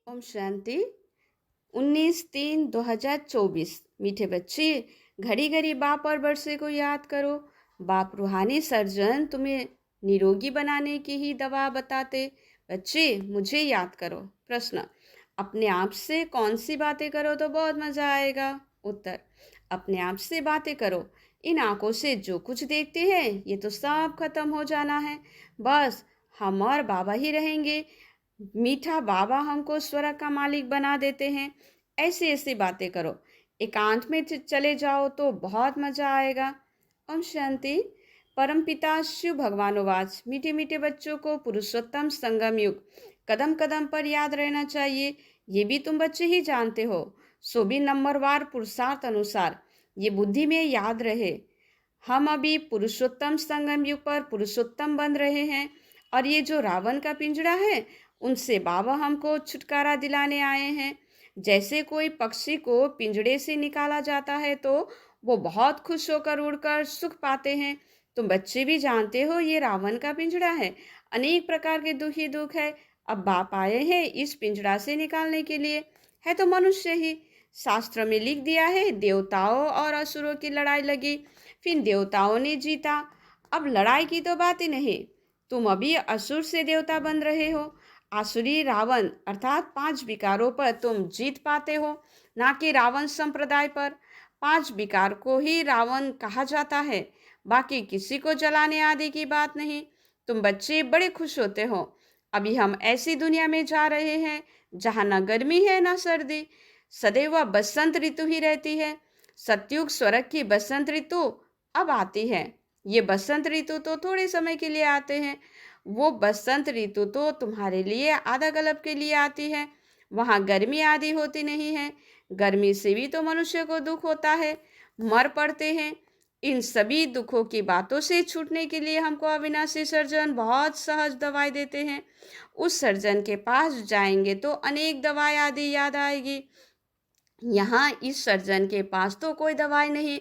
ओम शांति। 19/3/2024। मीठे बच्चे, घड़ी घड़ी बाप और बरसे को याद करो। बाप रूहानी सर्जन तुम्हें निरोगी बनाने की ही दवा बताते। बच्चे, मुझे याद करो। प्रश्न, अपने आप से कौन सी बातें करो तो बहुत मज़ा आएगा। उत्तर, अपने आप से बातें करो। इन आंखों से जो कुछ देखते हैं ये तो सब खत्म हो जाना है। बस हम और बाबा ही रहेंगे। मीठा बाबा हमको स्वर्ग का मालिक बना देते हैं। ऐसी ऐसी बातें करो। एकांत में चले जाओ तो बहुत मजा आएगा। ओम शांति। परमपिता शिव भगवानुवाच। मीठे मीठे बच्चों को पुरुषोत्तम संगम युग कदम कदम पर याद रहना चाहिए। ये भी तुम बच्चे ही जानते हो। सो भी नंबरवार पुरुषार्थ अनुसार ये बुद्धि में याद रहे। हम अभी पुरुषोत्तम संगम युग पर पुरुषोत्तम बन रहे हैं। और ये जो रावण का पिंजड़ा है उनसे बाबा हमको छुटकारा दिलाने आए हैं। जैसे कोई पक्षी को पिंजड़े से निकाला जाता है तो वो बहुत खुश होकर उड़कर सुख पाते हैं। तुम बच्चे भी जानते हो ये रावण का पिंजड़ा है। अनेक प्रकार के दुख ही दुख है। अब बाप आए हैं इस पिंजड़ा से निकालने के लिए। है तो मनुष्य ही। शास्त्र में लिख दिया है देवताओं और असुरों की लड़ाई लगी, फिर देवताओं ने जीता। अब लड़ाई की तो बात ही नहीं। तुम अभी असुर से देवता बन रहे हो। आसुरी रावण अर्थात 5 विकारों पर तुम जीत पाते हो, ना कि रावण संप्रदाय पर। 5 विकार को ही रावण कहा जाता है, बाकी किसी को जलाने आदि की बात नहीं। तुम बच्चे बड़े खुश होते हो। अभी हम ऐसी दुनिया में जा रहे हैं जहाँ न गर्मी है न सर्दी, सदैव बसंत ऋतु ही रहती है। सतयुग स्वर्ग की बसंत ऋतु अब आती है। ये बसंत ऋतु तो थोड़े समय के लिए आते हैं। वो बसंत ऋतु तो तुम्हारे लिए आधा गलब के लिए आती है। वहाँ गर्मी आदि होती नहीं है। गर्मी से भी तो मनुष्य को दुख होता है, मर पड़ते हैं। इन सभी दुखों की बातों से छूटने के लिए हमको अविनाशी सर्जन बहुत सहज दवाई देते हैं। उस सर्जन के पास जाएंगे तो अनेक दवाई आदि याद आएगी। यहाँ इस सर्जन के पास तो कोई दवाई नहीं।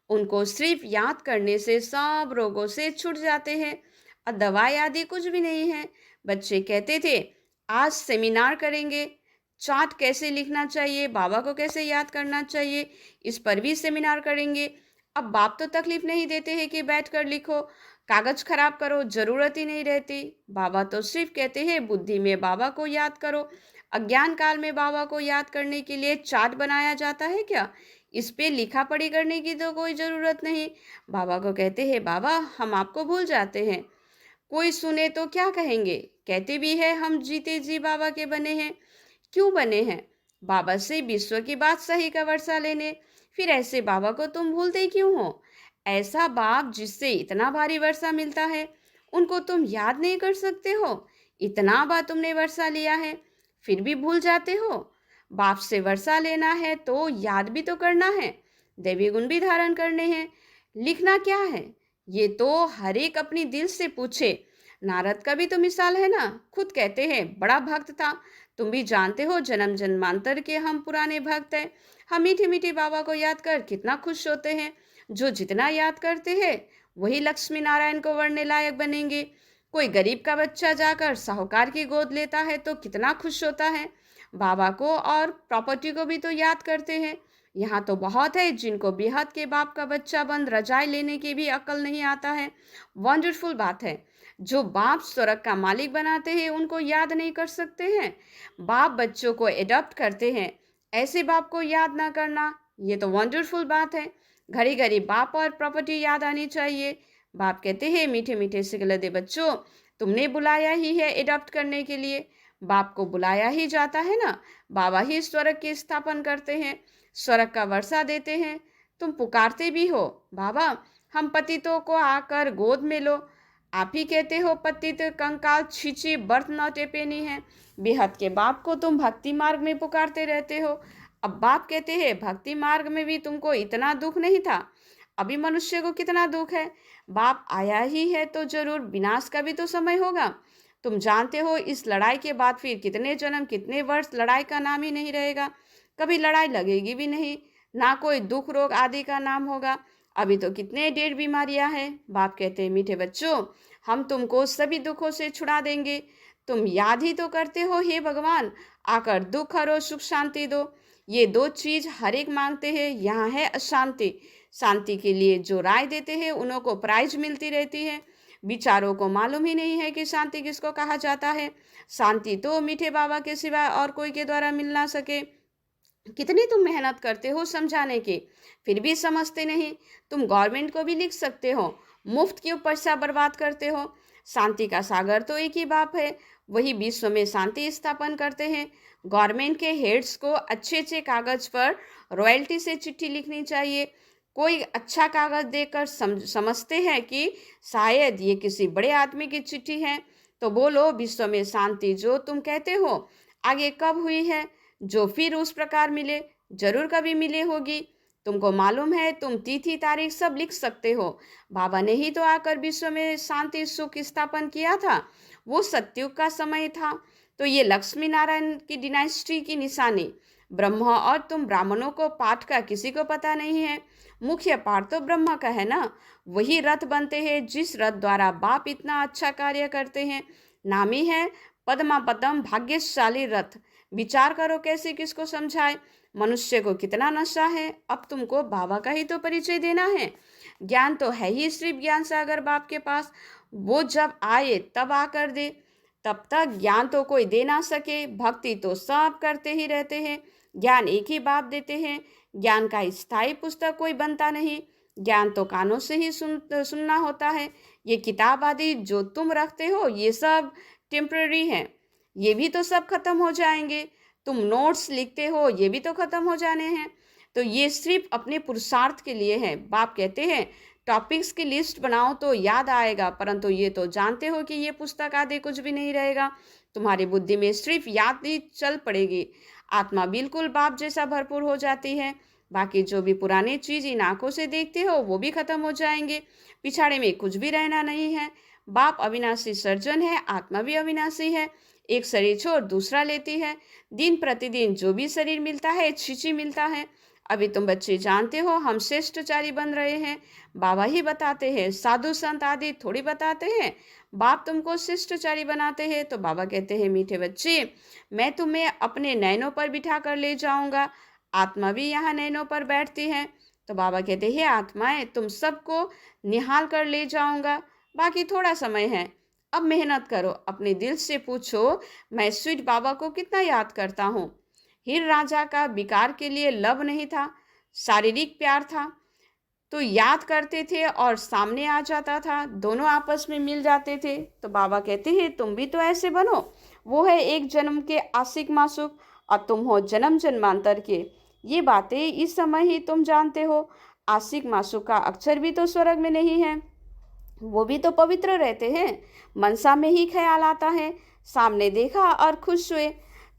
उनको सिर्फ याद करने से सब रोगों से छूट जाते हैं और दवाई आदि कुछ भी नहीं है। बच्चे कहते थे आज सेमिनार करेंगे, चार्ट कैसे लिखना चाहिए, बाबा को कैसे याद करना चाहिए, इस पर भी सेमिनार करेंगे। अब बाप तो तकलीफ नहीं देते हैं कि बैठ कर लिखो, कागज खराब करो, जरूरत ही नहीं रहती। बाबा तो सिर्फ कहते हैं बुद्धि में बाबा को याद करो। अज्ञान काल में बाबा को याद करने के लिए चार्ट बनाया जाता है क्या? इस पे लिखा पढ़ी करने की तो कोई ज़रूरत नहीं। बाबा को कहते हैं बाबा हम आपको भूल जाते हैं। कोई सुने तो क्या कहेंगे? कहते भी है हम जीते जी बाबा के बने हैं। क्यों बने हैं? बाबा से विश्व की बात सही का वर्षा लेने। फिर ऐसे बाबा को तुम भूलते क्यों हो? ऐसा बाप जिससे इतना भारी वर्षा मिलता है उनको तुम याद नहीं कर सकते हो? इतना बार तुमने वर्षा लिया है फिर भी भूल जाते हो। बाप से वर्षा लेना है तो याद भी तो करना है, दैवी गुण भी धारण करने हैं। लिखना क्या है ये तो हर एक अपनी दिल से पूछे। नारद का भी तो मिसाल है ना, खुद कहते हैं बड़ा भक्त था। तुम भी जानते हो जन्म जन्मांतर के हम पुराने भक्त हैं। हम मीठे मीठे बाबा को याद कर कितना खुश होते हैं। जो जितना याद करते हैं वही लक्ष्मी नारायण को वरने लायक बनेंगे। कोई गरीब का बच्चा जाकर साहूकार की गोद लेता है तो कितना खुश होता है। बाबा को और प्रॉपर्टी को भी तो याद करते हैं। यहाँ तो बहुत है जिनको बेहद के बाप का बच्चा बन रजाई लेने की भी अकल नहीं आता है। वंडरफुल बात है। जो बाप स्वर्ग का मालिक बनाते हैं उनको याद नहीं कर सकते हैं। बाप बच्चों को एडॉप्ट करते हैं, ऐसे बाप को याद ना करना ये तो वंडरफुल बात है। घड़ी घड़ी बाप और प्रॉपर्टी याद आनी चाहिए। बाप कहते हैं मीठे मीठे सिकलदे बच्चों, तुमने बुलाया ही है एडॉप्ट करने के लिए। बाप को बुलाया ही जाता है ना। बाबा ही स्वर्ग की स्थापन करते हैं, स्वर्ग का वर्षा देते हैं। तुम पुकारते भी हो बाबा हम पतितों को आकर गोद में लो। आप ही कहते हो पतित कंकाल छींची बर्थ न टेपेनी है। बेहद के बाप को तुम भक्ति मार्ग में पुकारते रहते हो। अब बाप कहते हैं भक्ति मार्ग में भी तुमको इतना दुख नहीं था, अभी मनुष्य को कितना दुख है। बाप आया ही है तो जरूर विनाश का भी तो समय होगा। तुम जानते हो इस लड़ाई के बाद फिर कितने जन्म कितने वर्ष लड़ाई का नाम ही नहीं रहेगा। कभी लड़ाई लगेगी भी नहीं, ना कोई दुख रोग आदि का नाम होगा। अभी तो कितने ढेर बीमारियां हैं। बाप कहते हैं मीठे बच्चों हम तुमको सभी दुखों से छुड़ा देंगे। तुम याद ही तो करते हो हे भगवान, आकर दुख हरो, सुख शांति दो। ये दो चीज हर एक मांगते हैं। यहाँ है अशांति। शांति के लिए जो राय देते हैं उन्हों को प्राइज मिलती रहती है। विचारों को मालूम ही नहीं है कि शांति किसको कहा जाता है। शांति तो मीठे बाबा के सिवा और कोई के द्वारा मिल ना सके। कितनी तुम मेहनत करते हो समझाने की, फिर भी समझते नहीं। तुम गवर्नमेंट को भी लिख सकते हो, मुफ्त क्यों पैसा बर्बाद करते हो। शांति का सागर तो एक ही बाप है, वही विश्व में शांति स्थापन करते हैं। गवर्नमेंट के हेड्स को अच्छे अच्छे कागज पर रॉयल्टी से चिट्ठी लिखनी चाहिए। कोई अच्छा कागज देखकर समझते हैं कि शायद ये किसी बड़े आदमी की चिट्ठी है, तो बोलो विश्व में शांति जो तुम कहते हो आगे कब हुई है, जो फिर उस प्रकार मिले, जरूर कभी मिले होगी। तुमको मालूम है, तुम तिथि तारीख सब लिख सकते हो। बाबा ने ही तो आकर विश्व में शांति सुख स्थापन किया था। वो सतयुग का समय था। तो ये लक्ष्मी नारायण की डिनाइस्टी की निशानी। ब्रह्मा और तुम ब्राह्मणों को पाठ का किसी को पता नहीं है। मुख्य पाठ तो ब्रह्मा का है ना। वही रथ बनते हैं जिस रथ द्वारा बाप इतना अच्छा कार्य करते हैं। नाम ही है पद्मा पदम भाग्यशाली रथ। विचार करो कैसे किसको समझाए। मनुष्य को कितना नशा है। अब तुमको बाबा का ही तो परिचय देना है। ज्ञान तो है ही सिर्फ ज्ञान सागर बाप के पास। वो जब आए तब आकर दे, तब तक ज्ञान तो कोई दे ना सके। भक्ति तो सब करते ही रहते हैं। ज्ञान एक ही बाप देते हैं। ज्ञान का स्थायी पुस्तक कोई बनता नहीं। ज्ञान तो कानों से ही सुनना होता है। ये किताब आदि जो तुम रखते हो ये सब टेम्पररी है, ये भी तो सब खत्म हो जाएंगे। तुम नोट्स लिखते हो ये भी तो खत्म हो जाने हैं। तो ये सिर्फ अपने पुरुषार्थ के लिए है। बाप कहते हैं टॉपिक्स की लिस्ट बनाओ तो याद आएगा, परंतु ये तो जानते हो कि ये पुस्तक आदि कुछ भी नहीं रहेगा। तुम्हारी बुद्धि में सिर्फ याद ही चल पड़ेगी। आत्मा बिल्कुल बाप जैसा भरपूर हो जाती है। बाकी जो भी पुरानी चीज इन आंखों से देखते हो वो भी खत्म हो जाएंगे। पिछाड़े में कुछ भी रहना नहीं है। बाप अविनाशी सर्जन है, आत्मा भी अविनाशी है। एक शरीर छोड़ दूसरा लेती है। दिन प्रतिदिन जो भी शरीर मिलता है छिची मिलता है। अभी तुम बच्चे जानते हो हम श्रेष्ठचारी बन रहे हैं। बाबा ही बताते हैं, साधु संत आदि थोड़ी बताते हैं। बाप तुमको श्रेष्ठचारी बनाते हैं। तो बाबा कहते हैं मीठे बच्चे, मैं तुम्हें अपने नैनों पर बिठा कर ले जाऊंगा। आत्मा भी यहाँ नैनों पर बैठती है। तो बाबा कहते हैं आत्माएं तुम सबको निहाल कर ले जाऊंगा। बाकी थोड़ा समय है, अब मेहनत करो। अपने दिल से पूछो मैं स्वीट बाबा को कितना याद करता हूँ। हीर राजा का विकार के लिए लब नहीं था, शारीरिक प्यार था। तो याद करते थे और सामने आ जाता था, दोनों आपस में मिल जाते थे। तो बाबा कहते हैं तुम भी तो ऐसे बनो। वो है एक जन्म के आशिक मासूक और तुम हो जन्म जन्मांतर के। ये बातें इस समय ही तुम जानते हो। आशिक मासूक का अक्षर भी तो स्वर्ग में नहीं है, वो भी तो पवित्र रहते हैं। मनसा में ही ख्याल आता है। सामने देखा और खुश हुए।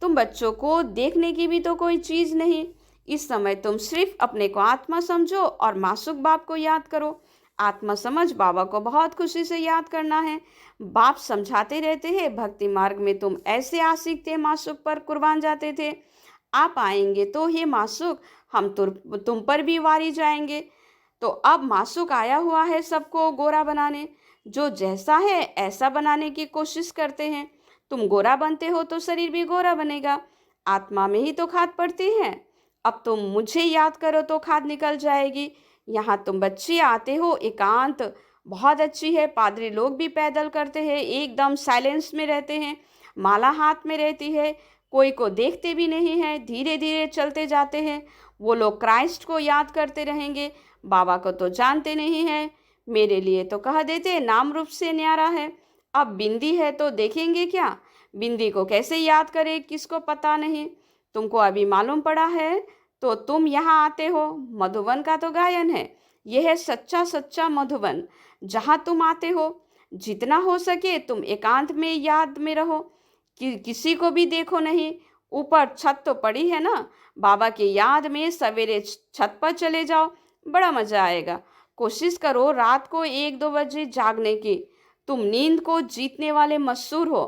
तुम बच्चों को देखने की भी तो कोई चीज़ नहीं। इस समय तुम सिर्फ अपने को आत्मा समझो और मासूक बाप को याद करो। आत्मा समझ बाबा को बहुत खुशी से याद करना है। बाप समझाते रहते हैं भक्ति मार्ग में तुम ऐसे आशिक थे, मासूक पर कुर्बान जाते थे। आप आएंगे तो हे मासूक हम तुम पर भी वारी जाएंगे। तो अब मासूक आया हुआ है सबको गोरा बनाने। जो जैसा है ऐसा बनाने की कोशिश करते हैं। तुम गोरा बनते हो तो शरीर भी गोरा बनेगा। आत्मा में ही तो खाद पड़ती है। अब तुम मुझे याद करो तो खाद निकल जाएगी। यहाँ तुम बच्चे आते हो, एकांत बहुत अच्छी है। पादरी लोग भी पैदल करते हैं, एकदम साइलेंस में रहते हैं। माला हाथ में रहती है, कोई को देखते भी नहीं है, धीरे धीरे चलते जाते हैं। वो लोग क्राइस्ट को याद करते रहेंगे, बाबा को तो जानते नहीं है। मेरे लिए तो कह देते नाम रूप से न्यारा है। अब बिंदी है तो देखेंगे क्या, बिंदी को कैसे याद करे किसको पता नहीं। तुमको अभी मालूम पड़ा है तो तुम यहाँ आते हो। मधुबन का तो गायन है, यह है सच्चा सच्चा मधुबन जहाँ तुम आते हो। जितना हो सके तुम एकांत में याद में रहो, किसी को भी देखो नहीं। ऊपर छत तो पड़ी है ना, बाबा की याद में सवेरे छत पर चले जाओ, बड़ा मजा आएगा। कोशिश करो रात को 1-2 बजे जागने की। तुम नींद को जीतने वाले मशहूर हो।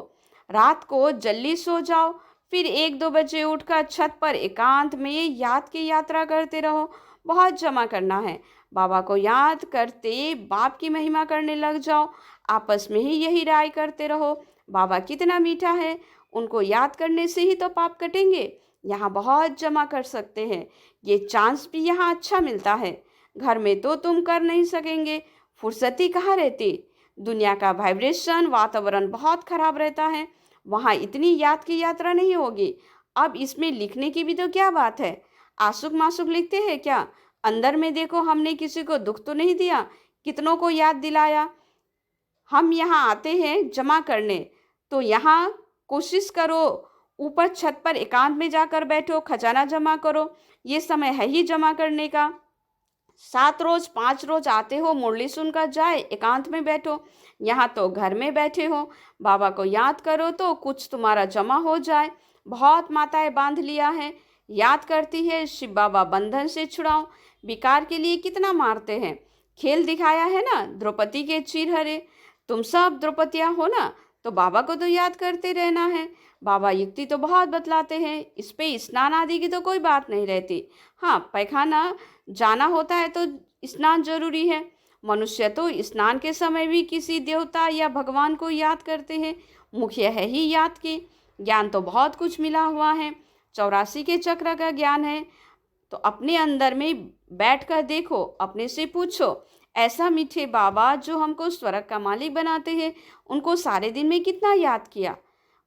रात को जल्दी सो जाओ, फिर 1-2 बजे उठकर छत पर एकांत में याद की यात्रा करते रहो। बहुत जमा करना है। बाबा को याद करते बाप की महिमा करने लग जाओ। आपस में ही यही राय करते रहो, बाबा कितना मीठा है। उनको याद करने से ही तो पाप कटेंगे। यहाँ बहुत जमा कर सकते हैं, ये चांस भी यहाँ अच्छा मिलता है। घर में तो तुम कर नहीं सकेंगे, फुर्सती कहाँ रहती। दुनिया का वाइब्रेशन वातावरण बहुत खराब रहता है, वहाँ इतनी याद की यात्रा नहीं होगी। अब इसमें लिखने की भी तो क्या बात है, आसुक मासुक लिखते हैं क्या। अंदर में देखो, हमने किसी को दुख तो नहीं दिया, कितनों को याद दिलाया। हम यहाँ आते हैं जमा करने, तो यहाँ कोशिश करो, ऊपर छत पर एकांत में जाकर बैठो, खजाना जमा करो। ये समय है ही जमा करने का। 7 रोज 5 रोज आते हो, मुरली सुनकर जाए, एकांत में बैठो। यहाँ तो घर में बैठे हो, बाबा को याद करो तो कुछ तुम्हारा जमा हो जाए। बहुत माताएं बांध लिया है, याद करती है शिव बाबा बंधन से छुड़ाओ। विकार के लिए कितना मारते हैं, खेल दिखाया है ना द्रौपदी के चीर हरे। तुम सब द्रौपदियाँ हो ना, तो बाबा को तो याद करते रहना है। बाबा युक्ति तो बहुत बतलाते हैं, इस पे स्नान आदि की तो कोई बात नहीं रहती। हाँ, पैखाना जाना होता है तो स्नान जरूरी है। मनुष्य तो स्नान के समय भी किसी देवता या भगवान को याद करते हैं, मुख्य है ही याद की। ज्ञान तो बहुत कुछ मिला हुआ है, 84 के चक्र का ज्ञान है। तो अपने अंदर में बैठ कर देखो, अपने से पूछो, ऐसा मीठे बाबा जो हमको स्वर्ग का मालिक बनाते हैं, उनको सारे दिन में कितना याद किया।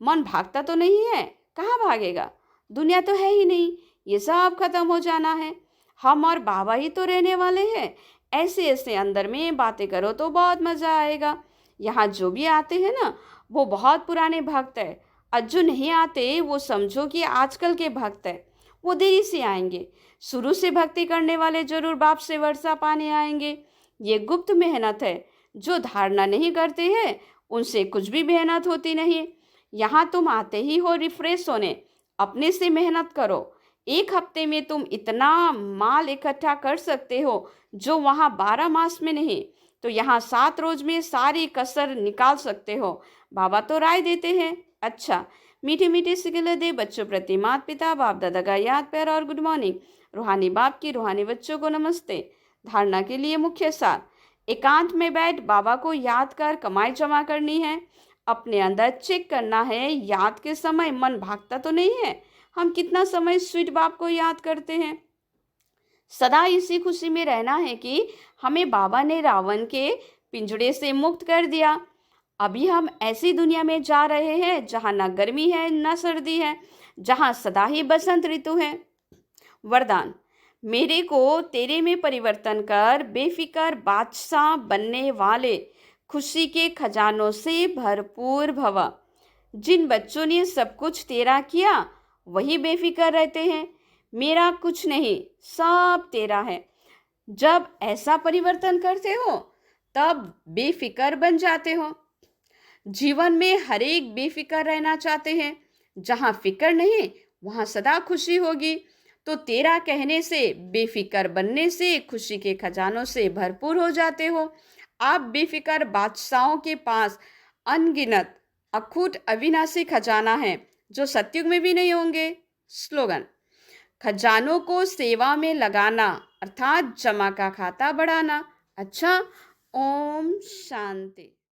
मन भागता तो नहीं है, कहाँ भागेगा, दुनिया तो है ही नहीं, ये सब खत्म हो जाना है। हम और बाबा ही तो रहने वाले हैं। ऐसे ऐसे अंदर में बातें करो तो बहुत मज़ा आएगा। यहाँ जो भी आते हैं ना, वो बहुत पुराने भक्त है, और जो नहीं आते वो समझो कि आजकल के भक्त है, वो देरी से आएंगे। शुरू से भक्ति करने वाले जरूर बाप से वर्षा पाने आएंगे। ये गुप्त मेहनत है, जो धारणा नहीं करते हैं उनसे कुछ भी मेहनत होती नहीं। यहाँ तुम आते ही हो रिफ्रेश होने, अपने से मेहनत करो। 1 हफ्ते में तुम इतना माल इकट्ठा कर सकते हो जो वहाँ 12 मास में नहीं, तो यहाँ 7 रोज में सारी कसर निकाल सकते हो। बाबा तो राय देते हैं। अच्छा, मीठे मीठे सिकले दे बच्चों प्रति माता पिता बाप दादा का याद प्यार और गुड मॉर्निंग। रूहानी बाप की रूहानी बच्चों को नमस्ते। धारणा के लिए मुख्य सार, एकांत में बैठ बाबा को याद कर कमाई जमा करनी है। अपने अंदर चेक करना है, याद के समय मन भागता तो नहीं है। हम कितना समय स्वीट बाप को याद करते हैं। सदा इसी खुशी में रहना है कि हमें बाबा ने रावण के पिंजड़े से मुक्त कर दिया। अभी हम ऐसी दुनिया में जा रहे हैं जहाँ ना गर्मी है ना सर्दी है, जहाँ सदा ही बसंत ऋतु है। वरदान, मेरे को तेरे में परिवर्तन कर बेफिक्र बादशाह बनने वाले खुशी के खजानों से भरपूर भव। जिन बच्चों ने सब कुछ तेरा किया वही बेफिक्र रहते हैं, मेरा कुछ नहीं, सब तेरा है। जब ऐसा परिवर्तन करते हो तब बेफिक्र बन जाते हो। जीवन में हर एक बेफिक्र रहना चाहते हैं, जहाँ फिक्र नहीं वहाँ सदा खुशी होगी। तो तेरा कहने से, बेफिक्र बनने से खुशी के खजानों से भरपूर हो जाते हो। आप बेफिक्र बादशाहों के पास अनगिनत अखूट अविनाशी खजाना है जो सतयुग में भी नहीं होंगे। स्लोगन, खजानों को सेवा में लगाना अर्थात जमा का खाता बढ़ाना। अच्छा, ओम शांति।